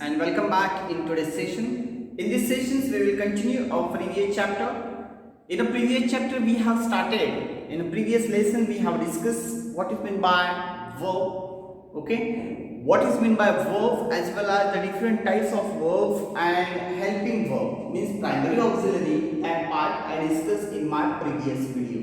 and welcome back in today's session. In this sessions we will continue our previous chapter. In a previous chapter we have started. In a previous lesson we have discussed what is meant by verb. Okay, what is meant by verb as well as the different types of verb and helping verb means primary auxiliary and part I discussed in my previous video.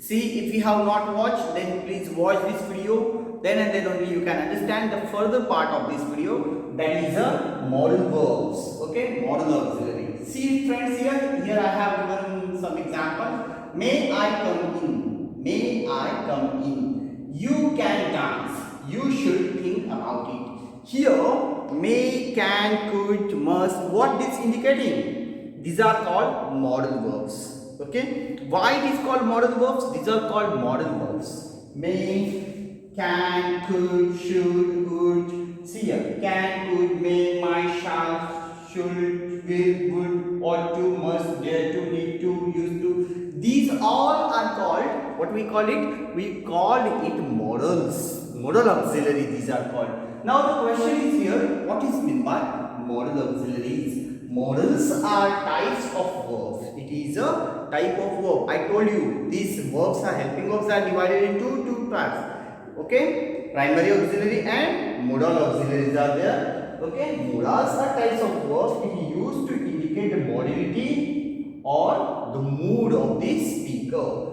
See, if you have not watched, then please watch this video. Then and then only you can understand the further part of this video, that is a modal verbs. Okay, modal auxiliary. See friends, here I have given some examples. May I come in? May I come in? You can dance. You should think about it. Here, may, can, could, must. What this indicating? These are called modal verbs. Okay, why it is called modal verbs? These are called modal verbs. May, can, could, should, would. See here, can, could, may, might, shall, should, will, would, ought to, must, dare to, need to, used to. These all are called, what we call it? We call it modals. Modal auxiliary these are called. Now the question is here, what is meant by modal auxiliaries? Modals are types of verbs. It is a type of verb. I told you these verbs are helping verbs are divided into two types. Okay, primary auxiliary and modal auxiliaries are there. Okay, modals are types of verbs. It is used to indicate the modality or the mood of the speaker.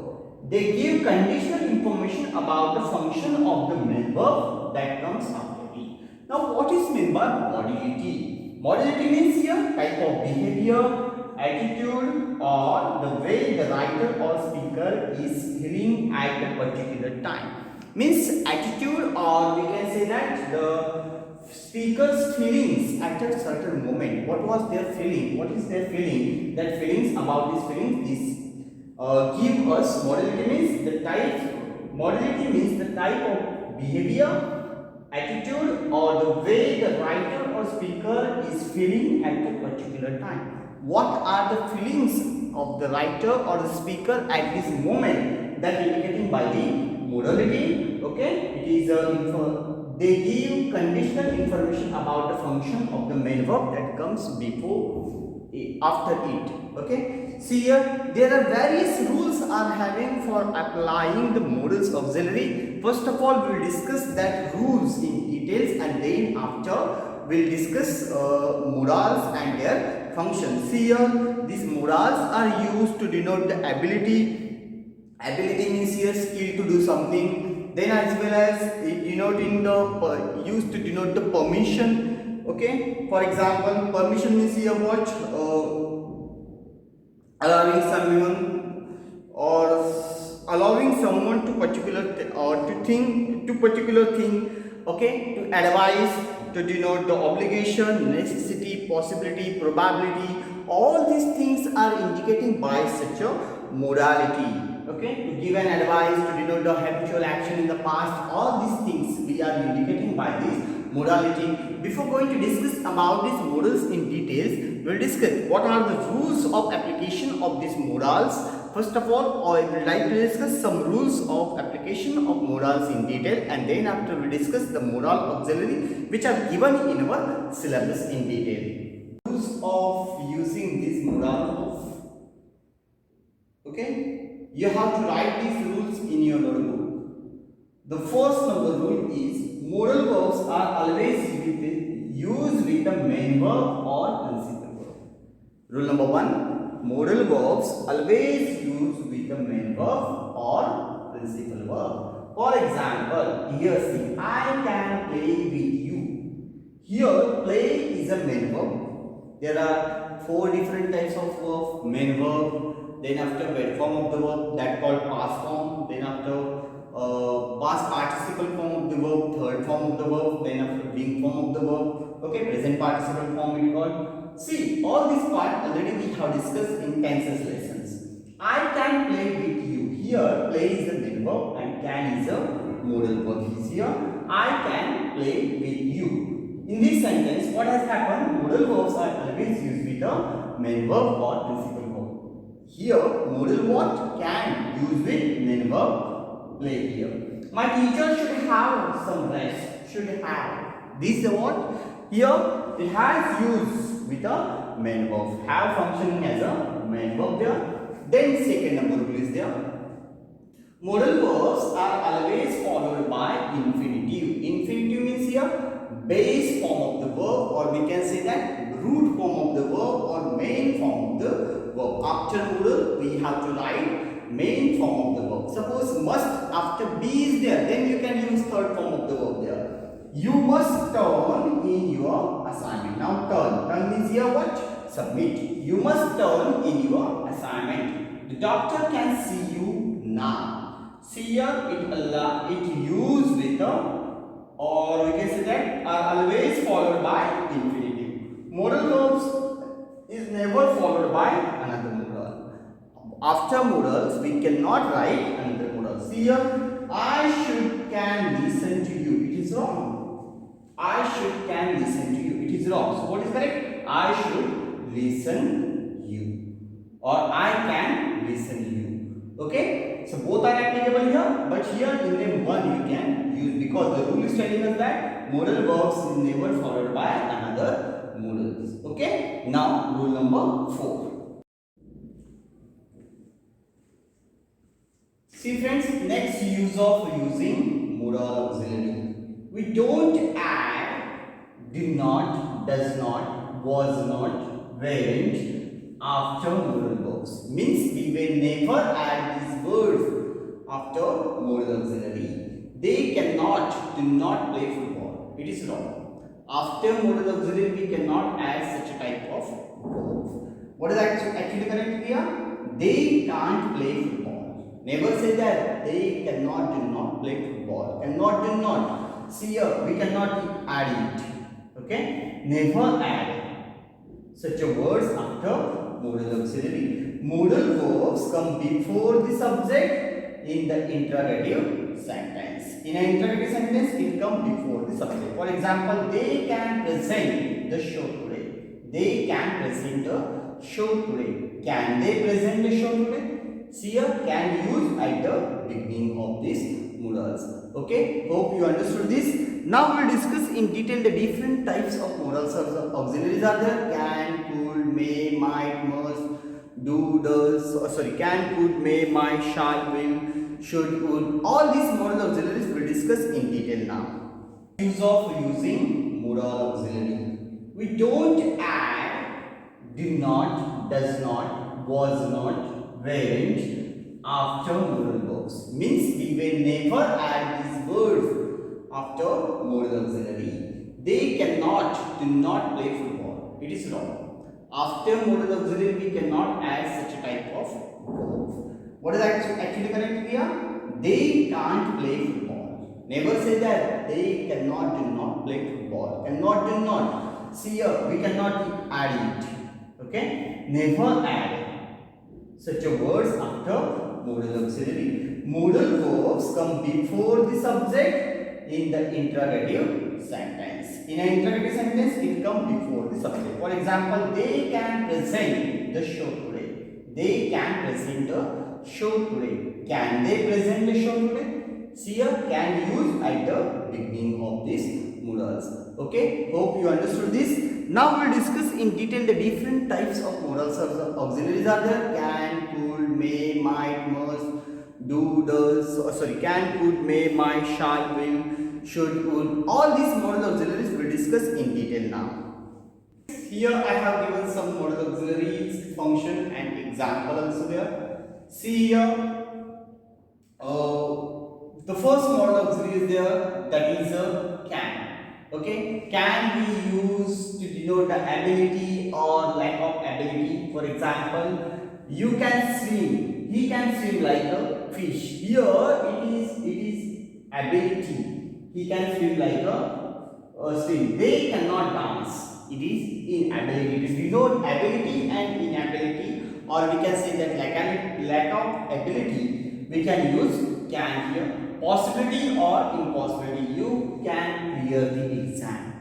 They give conditional information about the function of the main verb that comes after it. Now, what is meant by modality? Modality means here type of behavior, attitude, or the way the writer or speaker is feeling at a particular time. Means attitude, or we can say that the speaker's feelings at a certain moment. What was their feeling? What is their feeling? That feelings about this feeling is give us modality means the type. Modality means the type of behavior, attitude, or the way the writer or speaker is feeling at a particular time. What are the feelings of the writer or the speaker at this moment? That indicating by the modality. Okay, it is they give conditional information about the function of the main verb that comes before after it. Okay, see here there are various rules are having for applying the modals auxiliary. First of all, we will discuss that rules in details, and then after we will discuss modals and their functions. See here, these modals are used to denote the ability. Ability means here skill to do something. Then as well as it denoting the used to denote the permission. Okay, for example, permission means here what allowing someone or allowing someone to particular to particular thing. Okay, to advise, to denote the obligation, necessity, possibility, probability. All these things are indicating by such a modality. Okay, to give an advice, to denote the habitual action in the past. All these things we are indicating by this modality. Before going to discuss about these modals in details, we will discuss what are the rules of application of these modals. First of all, I would like to discuss some rules of application of modals in detail, and then after we discuss the modal auxiliary which are given in our syllabus in detail. Rules of using this modal. Okay, you have to write these rules in your notebook. The first number rule is modal verbs are always used with the main verb or principal verb. Rule number 1, modal verbs always used with the main verb or principal verb. For example, here see, I can play with you. Here play is a main verb. There are 4 different types of verb. Main verb, then after word form of the verb that called past form, then after past participle form of the verb, third form of the verb, then after being form of the verb. Okay, present participle form it called. See, all this part already we have discussed in tenses lessons. I can play with you. Here play is the main verb and can is a modal verb. Is here I can play with you. In this sentence, what has happened? Modal verbs are always used with the main verb or principal verb. Here modal what? Can used with main verb. Play here. My teacher should have some rest. Should have. This is what? Here it has use with a main verb. Have functioning as a main verb there. Then second number rule is there. Modal verbs are always followed by infinitive. Infinitive means here base form of the verb, or we can say that root form of the verb or main form of the verb. After modal we have to write main form of the verb. Suppose must after be is there, then you can use third form of the verb there. You must turn in your assignment. Now turn means here what? Submit. You must turn in your assignment. The doctor can see you now. See here it used with a, or we can say that are always followed by infinitive. Modal verbs is never followed by another modal. After modals we cannot write another modal. See here, I should can listen to you. It is wrong. I should can listen to you. It is wrong. So what is correct? I should listen you, or I can listen you. Okay, so both are applicable here, but here in name one you can use, because the rule is telling us that modal verbs is never followed by another modals. Okay, now rule number 4. See friends, next use of using modal auxiliary. We don't add did not, does not, was not, weren't after modal verbs. Means we will never add these words after modal auxiliary. They cannot, do not play football. It is wrong. After modal auxiliary we cannot add such a type of verb. What is actually correct here? They can't play football. Never say that. They cannot, do not play football. Cannot, do not. See here, we cannot add it. Okay? Never add such a words after modal auxiliary. Modal verbs come before the subject in the interrogative sentence. In an interrogative sentence, it comes before the subject. For example, they can present the show today. They can present the show today. Can they present the show today? See here, can use at the beginning of these modals. Okay, hope you understood this. Now we will discuss in detail the different types of modals or auxiliaries are there. Can, could, may, might, must, do, does, can, could, may, might, shall, will, should, would. All these modal auxiliaries we will discuss in detail now. Use of using modal auxiliary. We don't add did not, does not, was not, weren't after modal verbs. Means we will never add these words after modal auxiliary. They cannot, do not play football. It is wrong. After modal auxiliary we cannot add such a type of verb. What is actually correct here? They can't play football. Never say that. They cannot, do not play football. Cannot, do not. See here, we cannot add it. Okay? Never add such a words after modal auxiliary. Modal verbs come before the subject in the interrogative sentence. In an interrogative sentence, it comes before the subject. For example, they can present the show today. They can present the show today. Can they present the show today? See here, can use at the beginning of these modals. Okay, hope you understood this. Now we will discuss in detail the different types of modals or auxiliaries are there. Can, could, may, might, must, do, does, can, could, may, might, shall, will, should, would. All these modal auxiliaries we will discuss in detail now. Here I have given some modal auxiliaries, function and example also there. See here, the first modal auxiliary is there, that is a can. Okay, can be used to denote the ability or lack of ability. For example, you can swim. He can swim like a fish. Here it is ability. He can swim like a swim. They cannot dance. It is inability. To denote ability and inability, or we can say that lack of ability, we can use can here. Possibility or impossibility. You can clear the exam.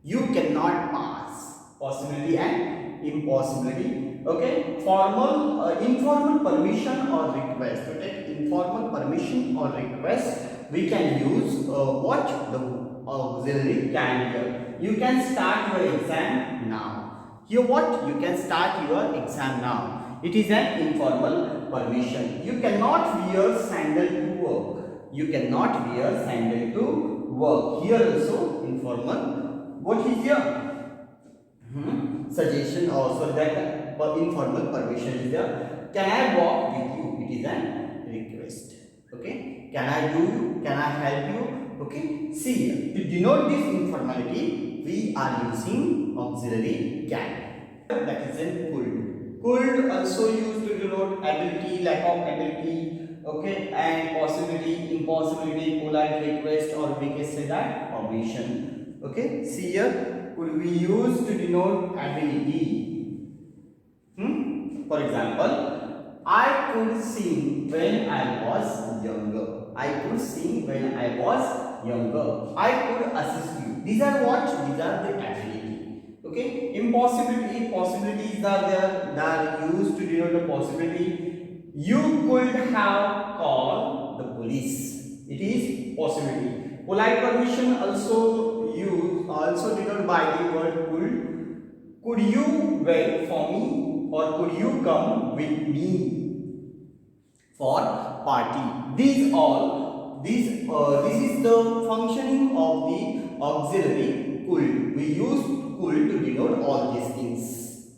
You cannot pass. Possibility and impossibility. Okay. Formal, informal permission or request. Okay. Informal permission or request. We can use what? The auxiliary can here. You can start your exam now. Here what? You can start your exam now. It is an informal permission. You cannot wear sandal to work. You cannot wear sandal to work. Here also informal. What is here? Suggestion also that informal permission is there. Can I walk with you? It is a request. Okay. Can I do you? Can I help you? Okay. See here. To denote this informality, we are using auxiliary can. That is in could. Could also used to denote ability, lack of ability. Okay. And possibility, impossibility, polite request, or we can say that permission. Okay. See here. Could be used to denote ability. For example, I could sing when I was younger. I could sing when I was younger. I could assist you. These are what? These are the ability. Okay. Impossibility. Possibilities are there. They are used to denote the possibility. You could have called the police. It is possibility. Polite permission also used, also denoted by the word could. Could you wait for me, or could you come with me for party? This is the functioning of the auxiliary could. We use could to denote all these things.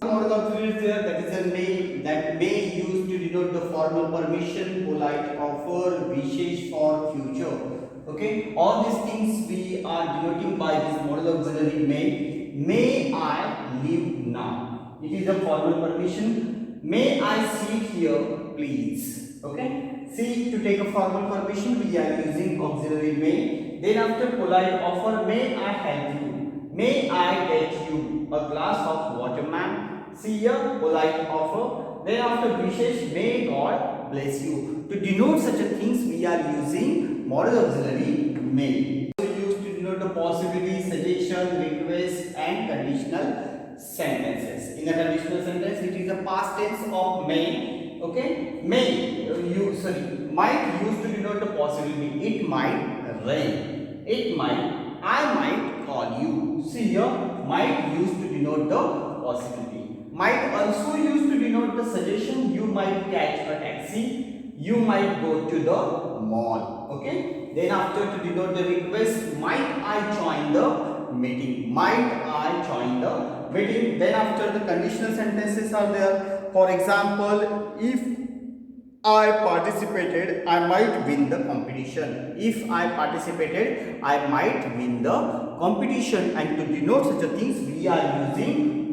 Model auxiliary is there, that is a may. That may used to denote the formal permission, polite offer, wishes for future. Okay, all these things we are denoting by this model auxiliary may. May I leave now? It is a formal permission. May I sit here, please? Okay, see, to take a formal permission, we are using auxiliary may. Then after polite offer, may I help you? May I get you a glass of water, ma'am? See here, polite offer. Then after wishes, may God bless you. To denote such a things, we are using model auxiliary may. Also used to denote the possibility, suggestion, request, and conditional sentences. In a conditional sentence, it is a past tense of may. Okay, may might used to denote the possibility. It might rain. It might. I might call you. See here, might used to denote the possibility. Might also used to denote the suggestion. You might catch a taxi. You might go to the mall. Okay. Then after to denote the request, might I join the meeting? Might I join the meeting? Then after the conditional sentences are there. For example, if I participated, I might win the competition. If I participated, I might win the competition. And to denote such a things, we are using